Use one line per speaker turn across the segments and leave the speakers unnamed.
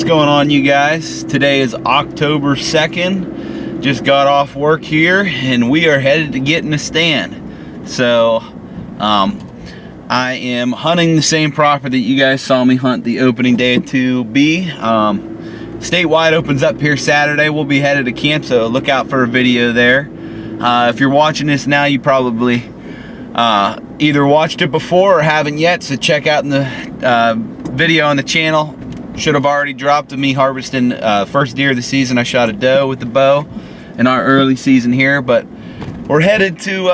What's going on, you guys? Today is October 2nd. Just got off work here and we are headed to get in a stand. So I am hunting the same property that you guys saw me hunt the opening day of 2B. Statewide opens up here Saturday. We'll be headed to camp, so look out for a video there. If you're watching this now, you probably either watched it before or haven't yet, so check out in the video on the channel. Should have already dropped of me harvesting first deer of the season. I shot a doe with the bow in our early season here, but we're headed to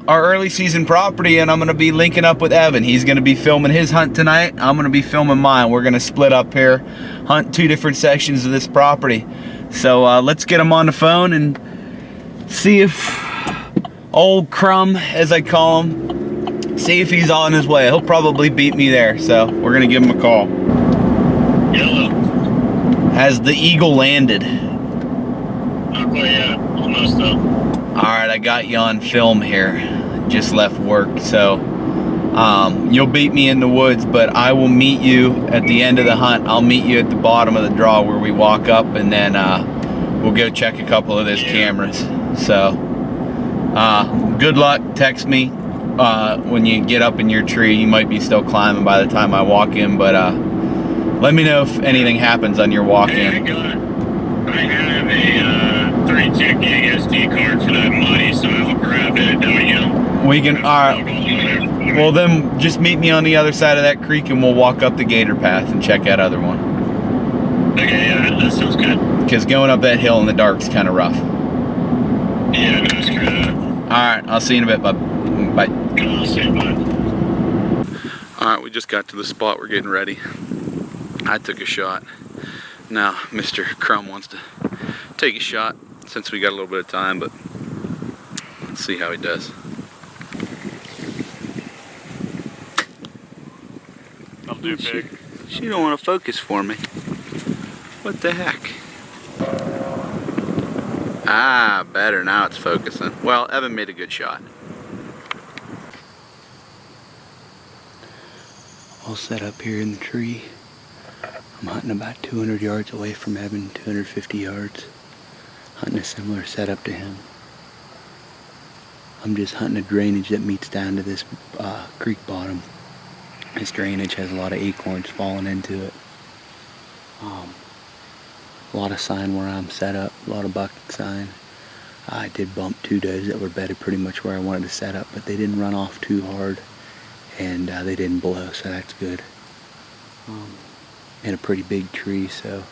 our early season property, and I'm going to be linking up with Evan. He's going to be filming his hunt tonight. I'm going to be filming mine. We're going to split up here, hunt two different sections of this property. So let's get him on the phone and see if old Crumb, as I call him, see if he's on his way. He'll probably beat me there, so we're going to give him a call.
Hello.
Has the eagle landed?
Not quite yet. Almost though.
Alright, I got you on film here. Just left work, so you'll beat me in the woods, but I will meet you at the end of the hunt. I'll meet you at the bottom of the draw where we walk up, and then we'll go check a couple of those cameras. So good luck. Text me when you get up in your tree. You might be still climbing by the time I walk in, but let me know if anything happens on your walk in.
I have a 32 gig SD card for that money, so I'll grab it.
We can, alright. Well, then just meet me on the other side of that creek and we'll walk up the gator path and check that other one.
Okay, yeah, that sounds good.
Because going up that hill in the dark is kind of rough.
Yeah, no, screw that.
Alright, I'll see you in a bit, bud. Bye.
I'll see you, bud.
Alright, we just got to the spot. We're getting ready. I took a shot. Now Mr. Crumb wants to take a shot since we got a little bit of time, but let's see how he does.
I'll do big.
She don't want to focus for me. What the heck? Ah, better. Now it's focusing. Well, Evan made a good shot. All set up here in the tree. I'm hunting about 200 yards away from Evan, 250 yards. Hunting a similar setup to him. I'm just hunting a drainage that meets down to this creek bottom. This drainage has a lot of acorns falling into it. A lot of sign where I'm set up, a lot of buck sign. I did bump two does that were bedded pretty much where I wanted to set up, but they didn't run off too hard, and they didn't blow, so that's good. In a pretty big tree, so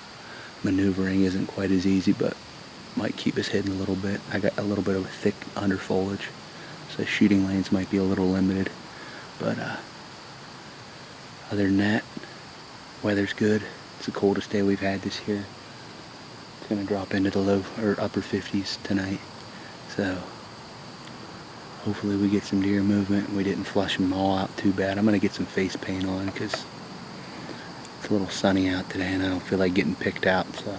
maneuvering isn't quite as easy, but might keep us hidden a little bit. I got a little bit of a thick under foliage, so shooting lanes might be a little limited, but other than that, weather's good. It's the coldest day we've had this year. It's gonna drop into the low or upper 50s tonight, so hopefully we get some deer movement. We didn't flush them all out too bad. I'm gonna get some face paint on because it's a little sunny out today and I don't feel like getting picked out, so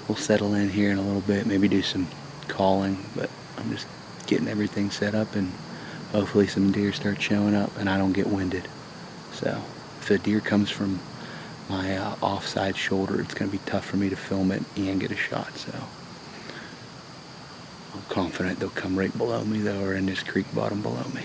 we'll settle in here in a little bit, maybe do some calling, but I'm just getting everything set up and hopefully some deer start showing up and I don't get winded. So if a deer comes from my offside shoulder, it's going to be tough for me to film it and get a shot, so I'm confident they'll come right below me though, or in this creek bottom below me.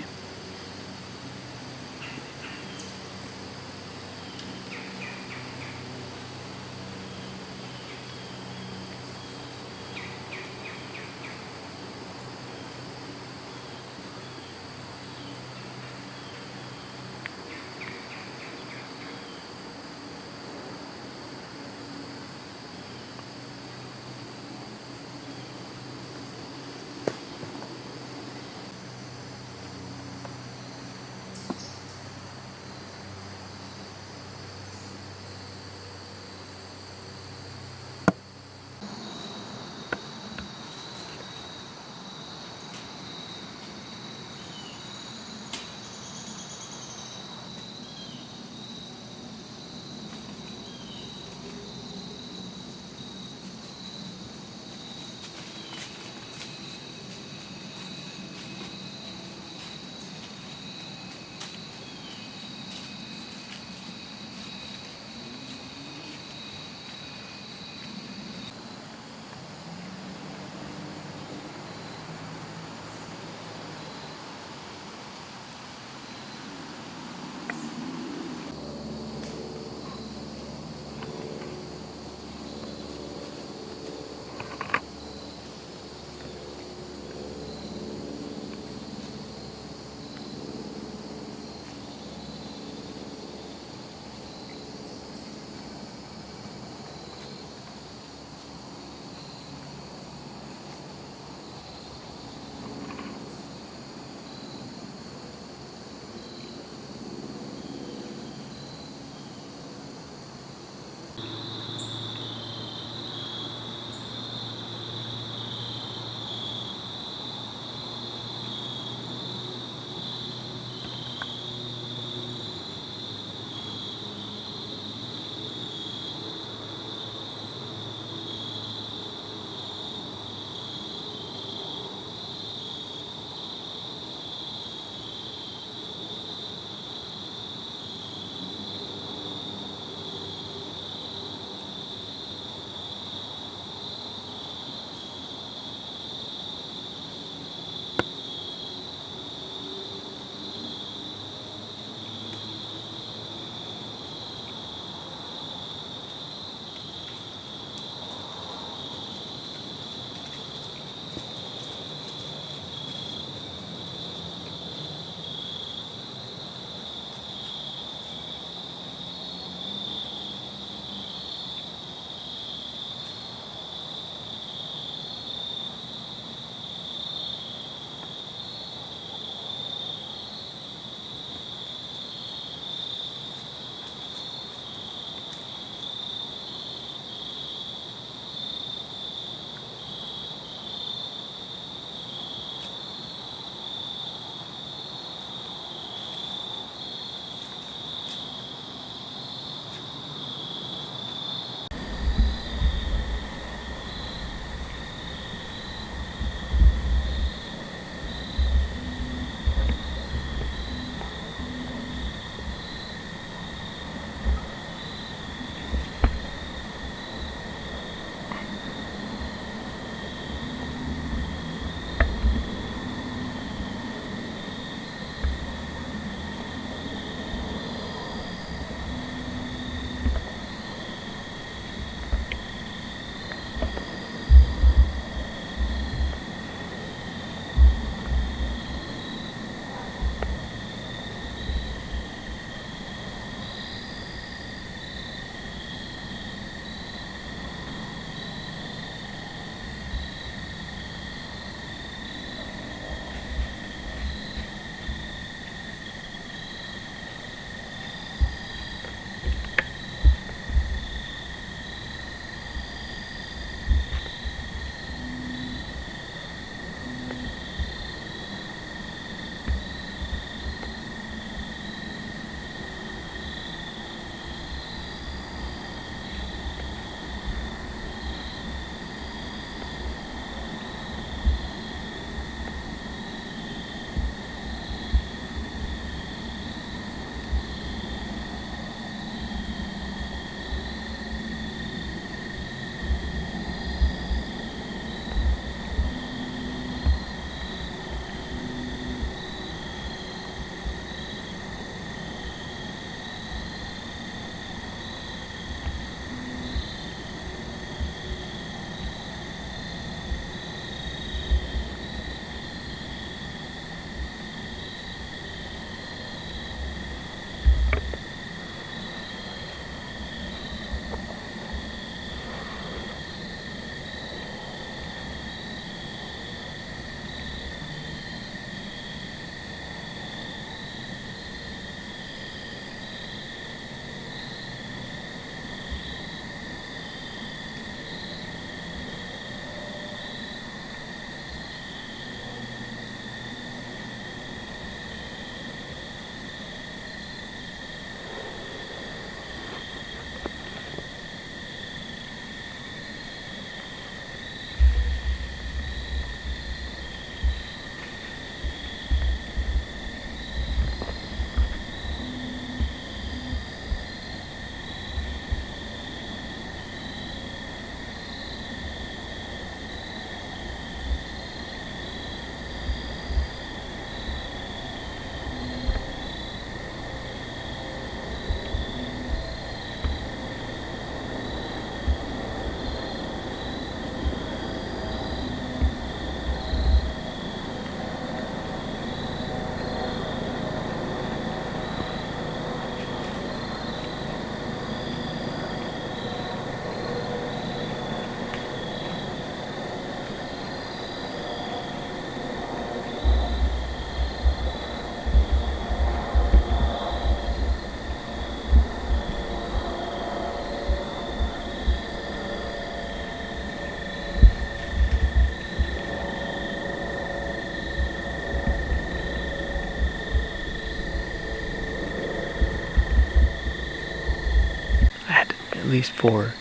at least 4,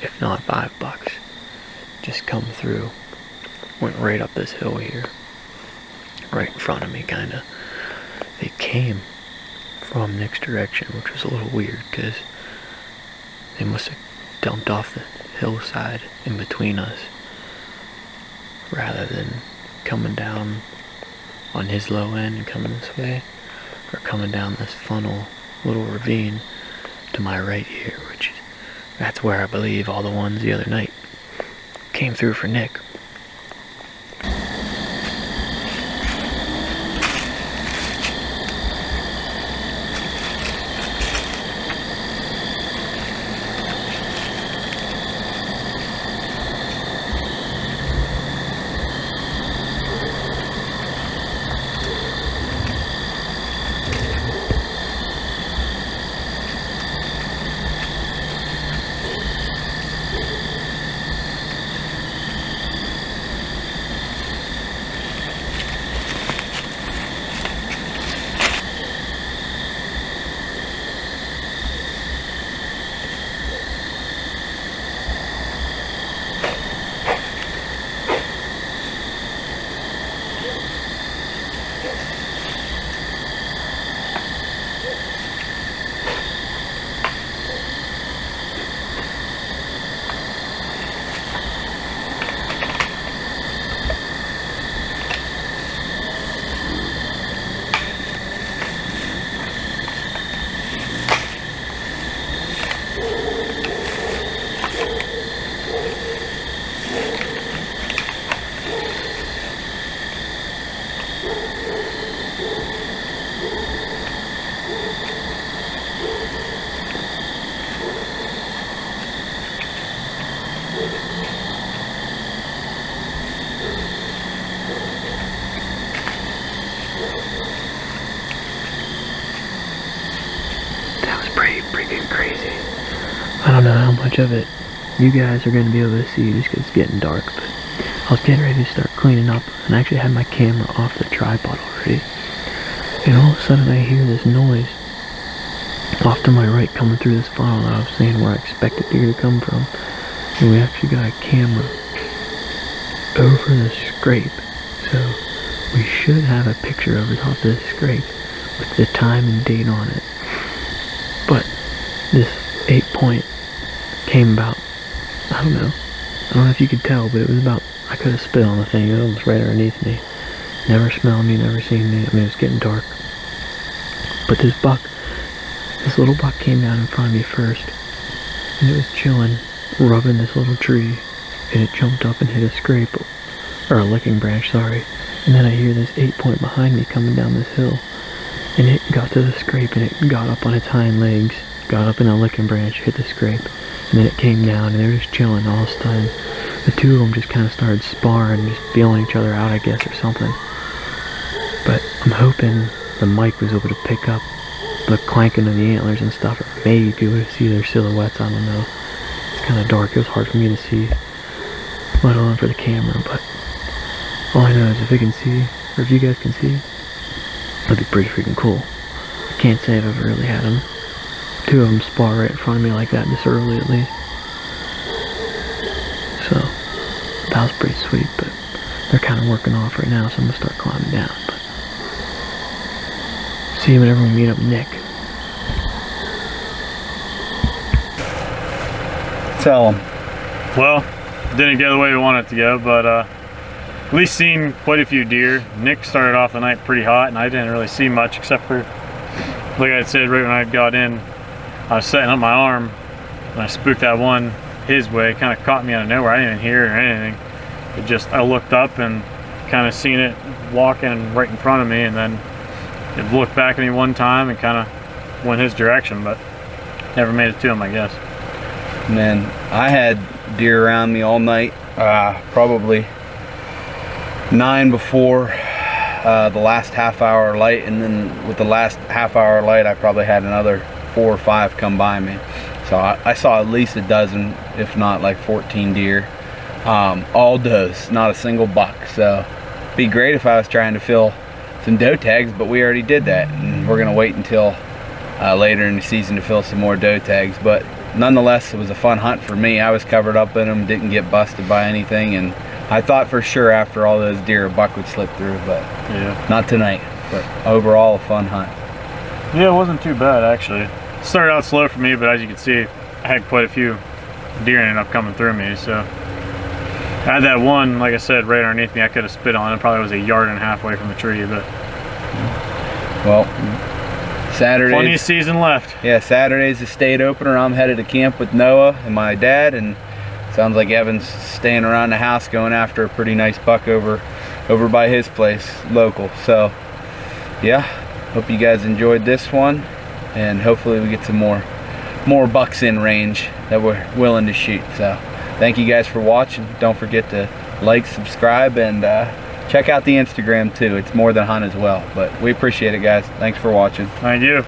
if not 5 bucks just come through. Went right up this hill here, right in front of me, kind of. They came from Nick's direction, which was a little weird because they must have dumped off the hillside in between us rather than coming down on his low end and coming this way, or coming down this funnel, little ravine to my right here, which that's where I believe all the ones the other night came through for Nick. Freaking crazy. I don't know how much of it you guys are going to be able to see just because it's getting dark, but I was getting ready to start cleaning up, and I actually had my camera off the tripod already, and all of a sudden I hear this noise off to my right coming through this funnel that I was saying where I expected deer to come from, and we actually got a camera over the scrape, so we should have a picture of it off this scrape with the time and date on it. But this 8-point came about, I don't know if you could tell, but it was about, I could have spit on the thing, it was right underneath me. Never smelled me, never seen me, I mean it was getting dark. But this little buck came down in front of me first, and it was chilling, rubbing this little tree, and it jumped up and hit a scrape, or a licking branch, sorry. And then I hear this 8-point behind me coming down this hill. And it got to the scrape, and it got up on its hind legs, got up in a licking branch, hit the scrape, and then it came down, and they were just chilling. All of a sudden, the two of them just kind of started sparring, just feeling each other out, I guess, or something. But I'm hoping the mic was able to pick up the clanking of the antlers and stuff, or maybe be able to see their silhouettes, I don't know. It's kind of dark, it was hard for me to see, let alone for the camera, but all I know is if I can see, or if you guys can see, that'd be pretty freaking cool. I can't say I've ever really had them. Two of them spar right in front of me like that this early at least. So, that was pretty sweet, but they're kind of working off right now, so I'm going to start climbing down. But see you whenever we meet up with Nick.
Tell him.
Well, didn't go the way we wanted it to go, but at least seen quite a few deer. Nick started off the night pretty hot, and I didn't really see much except for, like I said, right when I got in, I was setting up my arm, and I spooked that one his way. It kind of caught me out of nowhere. I didn't even hear it or anything. It just, I looked up and kind of seen it walking right in front of me, and then it looked back at me one time and kind of went his direction, but never made it to him, I guess.
And then I had deer around me all night, probably 9 before the last half-hour light, and then with the last half-hour light I probably had another 4 or 5 come by me. So I saw at least a dozen, if not like 14 deer, all does, not a single buck. So it'd be great if I was trying to fill some doe tags, but we already did that, and we're gonna wait until later in the season to fill some more doe tags. But nonetheless, it was a fun hunt for me. I was covered up in them, didn't get busted by anything, and I thought for sure after all those deer a buck would slip through, but
Yeah.
not tonight. But overall, a fun hunt.
Yeah, it wasn't too bad actually. It started out slow for me, but as you can see, I had quite a few deer ended up coming through me. So I had that one, like I said, right underneath me. I could have spit on it. Probably was 1.5 yards away from the tree, but
Well, Saturday.
plenty of season left.
Yeah, Saturday's the state opener. I'm headed to camp with Noah and my dad, and sounds like Evan's staying around the house going after a pretty nice buck over by his place, local. So yeah, hope you guys enjoyed this one, and hopefully we get some more bucks in range that we're willing to shoot. So thank you guys for watching. Don't forget to like, subscribe, and check out the Instagram too. It's More Than Hunt as well. But we appreciate it, guys. Thanks for watching.
Thank you.